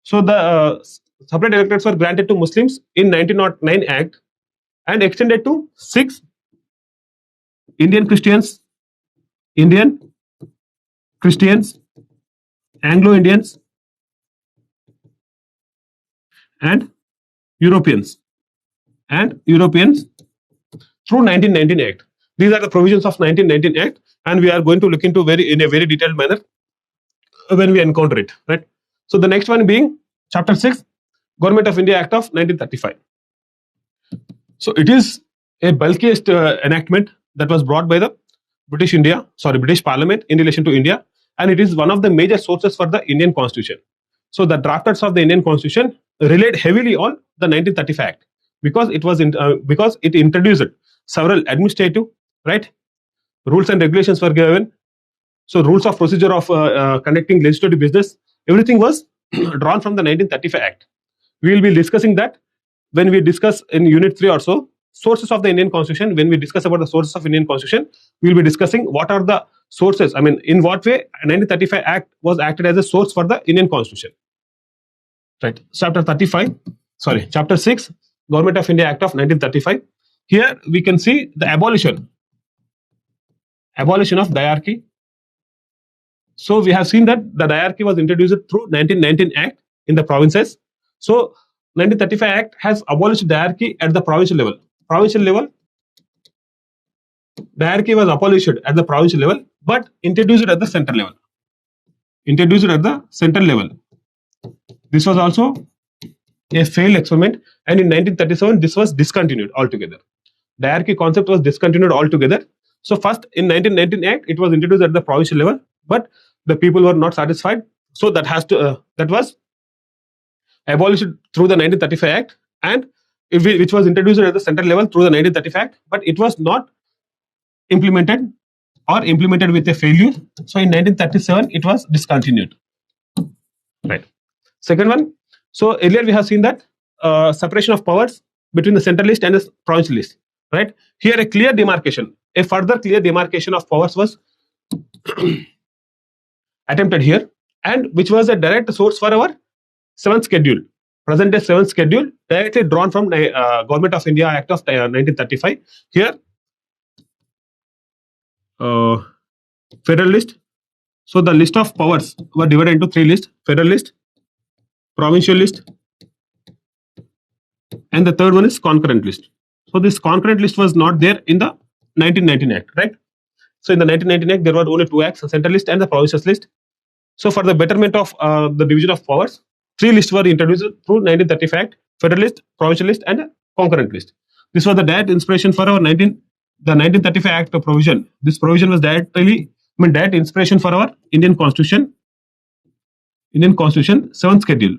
So the separate electorates were granted to Muslims in 1909 Act and extended to Sikhs, Indian Christians, Anglo-Indians, and Europeans through 1919 Act. These are the provisions of 1919 Act, and we are going to look into in a very detailed manner when we encounter it. Right. So the next one being Chapter 6, Government of India Act of 1935. So it is a bulkiest enactment that was brought by the British Parliament in relation to India, and it is one of the major sources for the Indian Constitution. So the drafters of the Indian Constitution relied heavily on the 1935 Act because it introduced several administrative rules and regulations were given. So rules of procedure of conducting legislative business, everything was drawn from the 1935 Act. We will be discussing that when we discuss in Unit 3 or so, sources of the Indian Constitution. When we discuss about the sources of Indian Constitution, we will be discussing what are the sources. In what way 1935 Act was acted as a source for the Indian Constitution. Right. Chapter 6, Government of India Act of 1935. Here we can see the abolition of diarchy. So we have seen that the diarchy was introduced through 1919 Act in the provinces. So 1935 Act has abolished diarchy at the provincial level. Diarchy was abolished at the provincial level, but introduced at the central level. This was also a failed experiment, and in 1937 this was discontinued altogether. Diarchy concept was discontinued altogether. So first in 1919 Act it was introduced at the provincial level, but the people were not satisfied. So that was abolished through the 1935 Act, and which was introduced at the central level through the 1935 Act, but it was not implemented with a failure. So in 1937 it was discontinued. Right. Second one. So earlier we have seen that separation of powers between the centralist and the provincialist. Right. Here a further clear demarcation of powers was attempted here, and which was a direct source for our 7th schedule, present day 7th schedule, directly drawn from Government of India Act of 1935. Here federalist. So the list of powers were divided into 3 lists: federalist, provincial list, and the third one is concurrent list. So this concurrent list was not there in the 1919 Act, right? So in the 1919 Act, there were only two acts: the central list and the provincial list. So for the betterment of the division of powers, three lists were introduced through 1935 Act: Federalist, Provincial List, and Concurrent List. This was the direct inspiration for our 1935 Act provision. This provision was direct inspiration for our Indian Constitution, 7th schedule,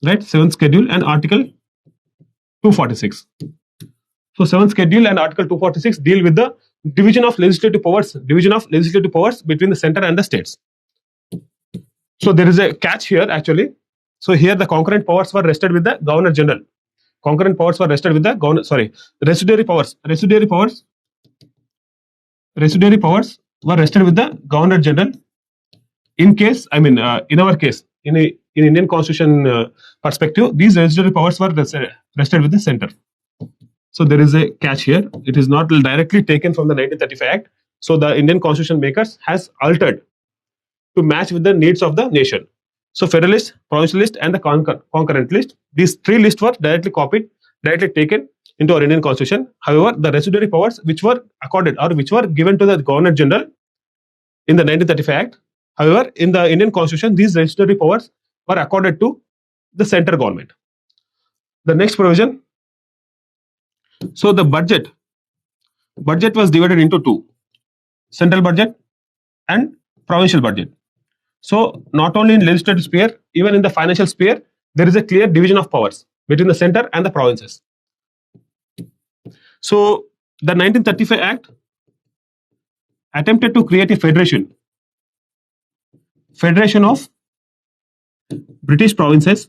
right? 7th schedule and Article 246. So 7th schedule and Article 246 deal with the division of legislative powers between the center and the states. So there is a catch here actually. So here the concurrent powers were rested with the Governor General. Concurrent powers were rested with the governor. Sorry, residuary powers were rested with the Governor General. In case, in our case, in Indian Constitution perspective, these residuary powers were rested with the center. So there is a catch here. It is not directly taken from the 1935 Act. So the Indian Constitution makers has altered to match with the needs of the nation. So Federalist, Provincial List, and the Concurrent List, these three lists were directly taken into our Indian Constitution. However, the residuary powers which were accorded or which were given to the Governor General in the 1935 Act, however, in the Indian Constitution, these residuary powers were accorded to the central government. The next provision. So the budget was divided into two: central budget and provincial budget. So not only in legislative sphere, even in the financial sphere, there is a clear division of powers between the center and the provinces. So the 1935 Act attempted to create a federation of British provinces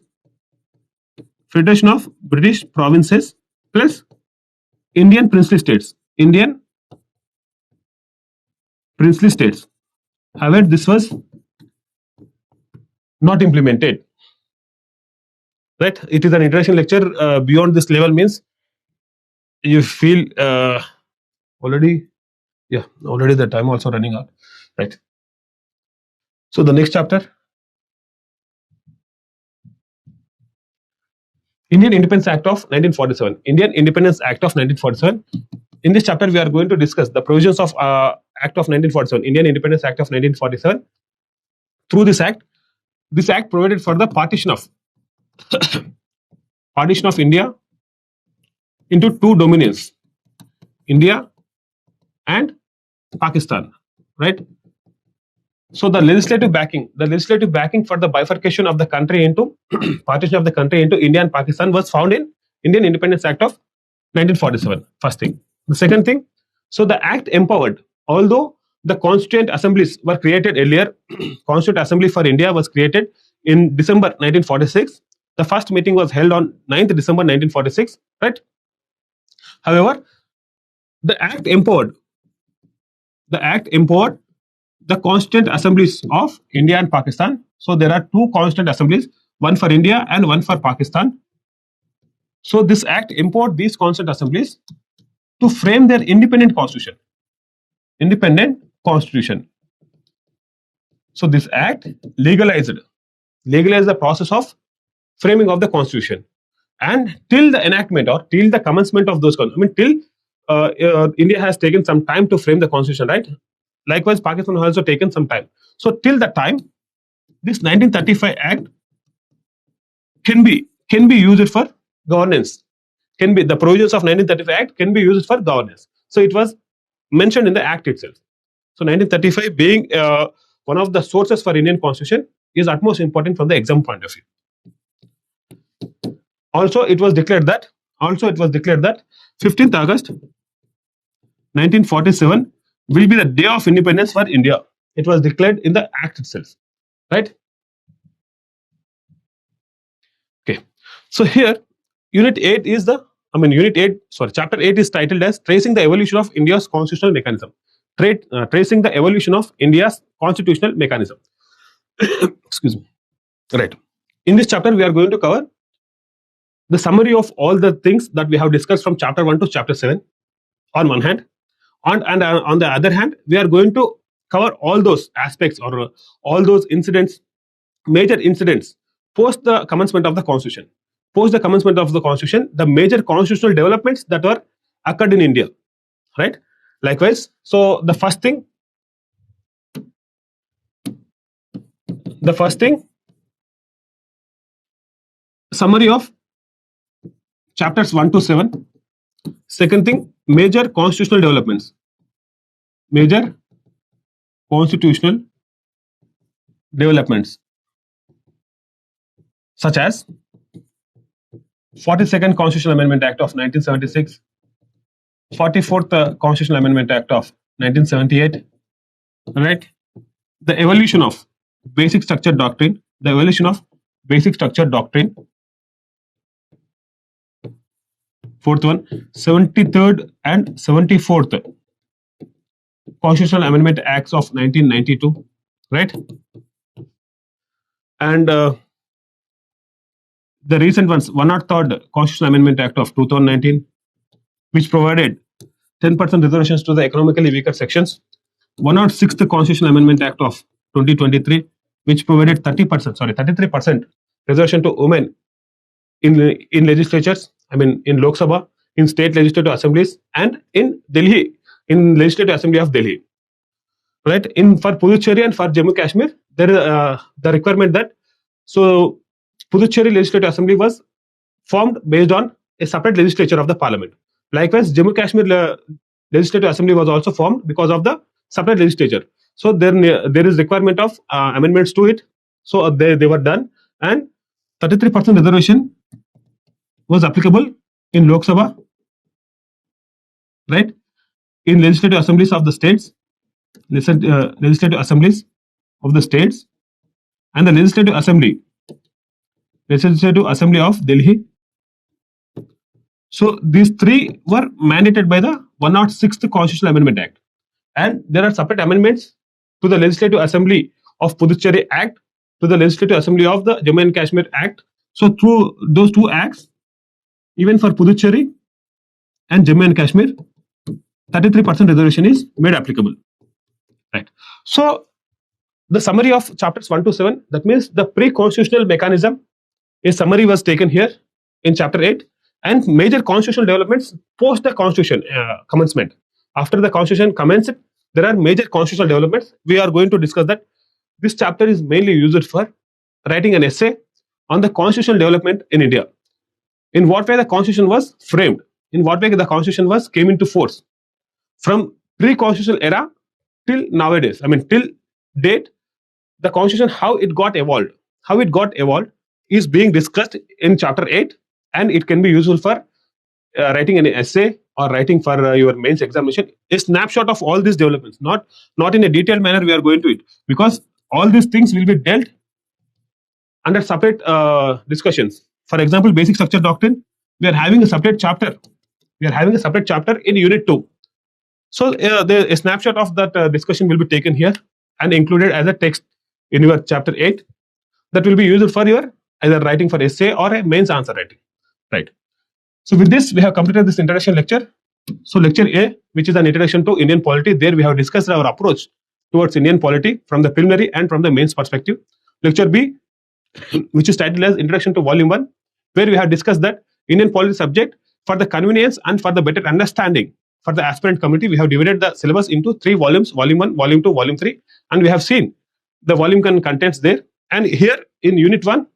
plus Indian princely states. However, this was not implemented. Right? It is an introduction lecture. Beyond this level means you feel already the time also running out. Right. So the next chapter, Indian Independence Act of 1947. Indian Independence Act of 1947. In this chapter, we are going to discuss the provisions of Act of 1947, Indian Independence Act of 1947. Through this act provided for the partition of India into two dominions, India and Pakistan, right? So the legislative backing for the bifurcation of the country into partition of the country into India and Pakistan was found in Indian Independence Act of 1947. First thing. The second thing, so the act empowered, although the constituent assemblies were created earlier, Constituent Assembly for India was created in December 1946. The first meeting was held on 9th December 1946, right? However, the act empowered the constituent assemblies of India and Pakistan. So there are two constituent assemblies, one for India and one for Pakistan. So this act empowered these constituent assemblies to frame their independent constitution. So this act legalized the process of framing of the constitution, and till the enactment or till the commencement of those, till India has taken some time to frame the constitution, right? Likewise, Pakistan has also taken some time. So till the time, this 1935 Act can be used for governance. The provisions of 1935 Act can be used for governance. So it was mentioned in the Act itself. So 1935 being one of the sources for Indian Constitution is utmost important from the exam point of view. Also, it was declared that 15th August 1947 will be the day of independence for India. It was declared in the Act itself, right? Okay. So here, Chapter 8 is titled as Tracing the Evolution of India's Constitutional Mechanism. Tracing the evolution of India's constitutional mechanism. Excuse me. Right. In this chapter, we are going to cover the summary of all the things that we have discussed from Chapter 1 to Chapter 7 on one hand. And on the other hand, we are going to cover all those aspects or all those incidents, major incidents post the commencement of the Constitution. post the commencement of the constitution, the major constitutional developments that were occurred in India, right? Likewise, so the first thing, summary of chapters 1 to 7. Second thing, major constitutional developments. Major constitutional developments, such as 42nd Constitutional Amendment Act of 1976, 44th Constitutional Amendment Act of 1978, right? The evolution of basic structure doctrine, fourth one, 73rd and 74th Constitutional Amendment Acts of 1992, right? And the recent ones, 103rd Constitutional Amendment Act of 2019, which provided 10% reservations to the economically weaker sections. 106th Constitutional Amendment Act of 2023, which provided 33% reservation to women in legislatures, I mean in Lok Sabha, in state legislative assemblies, and in Delhi, in Legislative Assembly of Delhi. Right? In for Puducherry and for Jammu Kashmir, there is the requirement that so Puducherry Legislative Assembly was formed based on a separate legislature of the parliament. Likewise, Jammu Kashmir Legislative Assembly was also formed because of the separate legislature. So there is requirement of amendments to it. So they were done, and 33% reservation was applicable in Lok Sabha, right? In legislative assemblies of the states, legislative assemblies of the states, and the legislative assembly of Delhi. So these three were mandated by the 106th Constitutional Amendment Act, and there are separate amendments to the Legislative Assembly of Puducherry Act, to the Legislative Assembly of the Jammu and Kashmir Act. So through those two acts, even for Puducherry and Jammu and Kashmir, 33% reservation is made applicable, right? So the summary of chapters 1 to 7, that means the pre-constitutional mechanism, a summary was taken here in chapter 8, and major constitutional developments post the constitution commencement. After the constitution commenced, there are major constitutional developments. We are going to discuss that. This chapter is mainly used for writing an essay on the constitutional development in India. In what way the constitution was framed, in what way the constitution came into force from pre-constitutional era till nowadays, I mean till date, the constitution, how it got evolved is being discussed in chapter 8, and it can be useful for writing an essay or writing for your mains examination. A snapshot of all these developments, not in a detailed manner we are going to it, because all these things will be dealt under separate discussions. For example, basic structure doctrine, we are having a separate chapter. In unit 2. So a snapshot of that discussion will be taken here and included as a text in your chapter 8. That will be used for your either writing for essay or a mains answer writing, right? So with this, we have completed this introduction lecture. So lecture A, which is an introduction to Indian polity, there we have discussed our approach towards Indian polity from the preliminary and from the mains perspective. Lecture B, which is titled as Introduction to Volume 1, where we have discussed that Indian polity subject. For the convenience and for the better understanding for the aspirant community, we have divided the syllabus into 3 volumes, Volume 1, Volume 2, Volume 3, and we have seen the volume contents there. And here in Unit 1,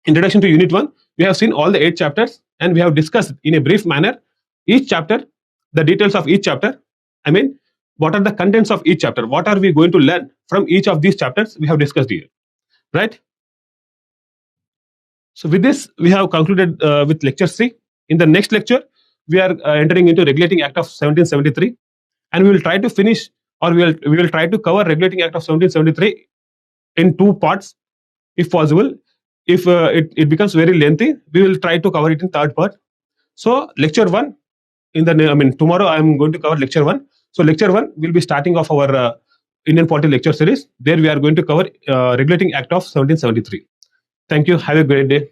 Introduction to Unit 1, we have seen all the 8 chapters, and we have discussed in a brief manner each chapter, the details of each chapter. I mean, what are the contents of each chapter? What are we going to learn from each of these chapters? We have discussed here, right? So with this, we have concluded with lecture 3. In the next lecture, we are entering into Regulating Act of 1773, and we will try to finish, or we will try to cover Regulating Act of 1773 in 2 parts, if possible. If it becomes very lengthy, we will try to cover it in 3rd part. So lecture 1, tomorrow I am going to cover lecture 1. So lecture 1 will be starting off our Indian Polity lecture series. There we are going to cover Regulating Act of 1773. Thank you. Have a great day.